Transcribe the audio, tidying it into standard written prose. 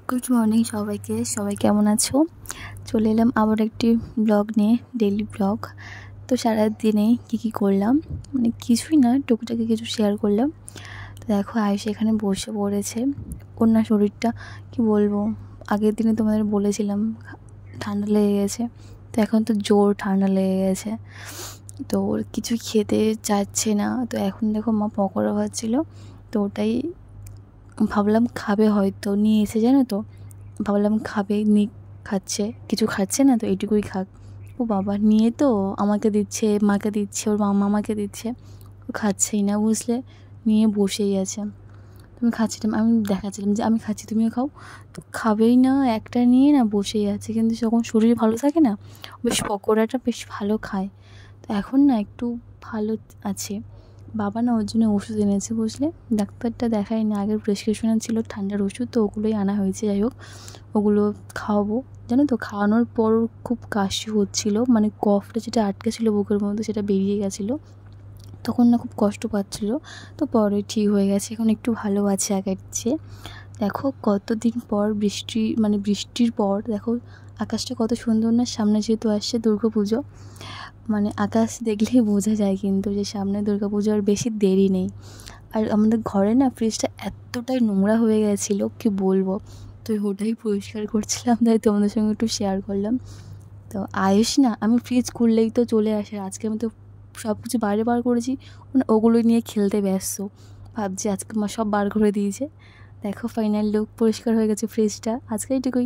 Good morning সবাইকে। সবাই কেমন আছো? চলে এলাম আবার একটি ব্লগ নিয়ে, ডেইলি ব্লগ। তো সারাদিনে কী করলাম, মানে কিছুই না, টুকিটাকি কিছু শেয়ার করলাম। তো দেখো আয়ুষ এখানে বসে পড়েছে। ওর না শরীরটা কি বলবো, আগের দিনে তোমাদের বলেছিলাম ঠান্ডা লেগে গেছে। তো এখন তো জোর ঠান্ডা লেগে গেছে, তো ওর কিছু খেতে চাচ্ছে না। তো এখন দেখো মা পকোড়া ভাজছিল, তো ওটাই ভাবলাম খাবে, হয়তো নিয়ে এসে, জানো তো, ভাবলাম খাবে, খাচ্ছে, কিছু খাচ্ছে না তো এইটুকুই খাক। ও বাবা, নিয়ে তো আমাকে দিচ্ছে, মাকে দিচ্ছে, ওর মামাকে দিচ্ছে, ও খাচ্ছেই না, বুঝলে, নিয়ে বসেই আছে। তুমি খাচ্ছিলাম, আমি দেখাচ্ছিলাম যে আমি খাচ্ছি, তুমিও খাও, তো খাবেই না, একটা নিয়ে না বসেই আছে। কিন্তু যখন শরীর ভালো থাকে না, বেশ পকোড়াটা বেশ ভালো খায়। তো এখন না একটু ভালো আছে। বাবা না ওর জন্য ওষুধ এনেছে, বুঝলে, ডাক্তারটা দেখায়নি, আগের প্রেসক্রিপশনে ছিল ঠান্ডার ওষুধ, তো ওগুলোই আনা হয়েছে। যাই হোক, ওগুলো খাওয়াবো। জানো তো, খাওয়ানোর পর খুব কাশি হচ্ছিলো, মানে কফটা যেটা আটকে ছিল বুকের মধ্যে সেটা বেরিয়ে গেছিলো, তখন না খুব কষ্ট পাচ্ছিলো। তো পরে ঠিক হয়ে গেছে, এখন একটু ভালো আছে আগের চেয়ে। দেখো কতদিন পর বৃষ্টি, মানে বৃষ্টির পর দেখো আকাশটা কত সুন্দর না। সামনে যেহেতু আসছে দুর্গাপুজো, মানে আকাশ দেখলেই বোঝা যায় কিন্তু যে সামনে দুর্গাপুজো, আর বেশি দেরি নেই। আর আমাদের ঘরে না ফ্রিজটা এতটাই নোংরা হয়ে গেছিলো, কি বলবো। তো ওটাই পরিষ্কার করছিলাম, তাই তোমাদের সঙ্গে একটু শেয়ার করলাম। তো আয়ুষ না, আমি ফ্রিজ খুললেই তো চলে আসে। আজকে আমি তো সব কিছু বাইরে বার করেছি, ওগুলোই নিয়ে খেলতে ব্যস্ত। ভাবছি আজকে মা সব বার করে দিয়েছে। দেখো ফাইনাল লুক, পরিষ্কার হয়ে গেছে ফ্রিজটা। আজকে এইটুকুই।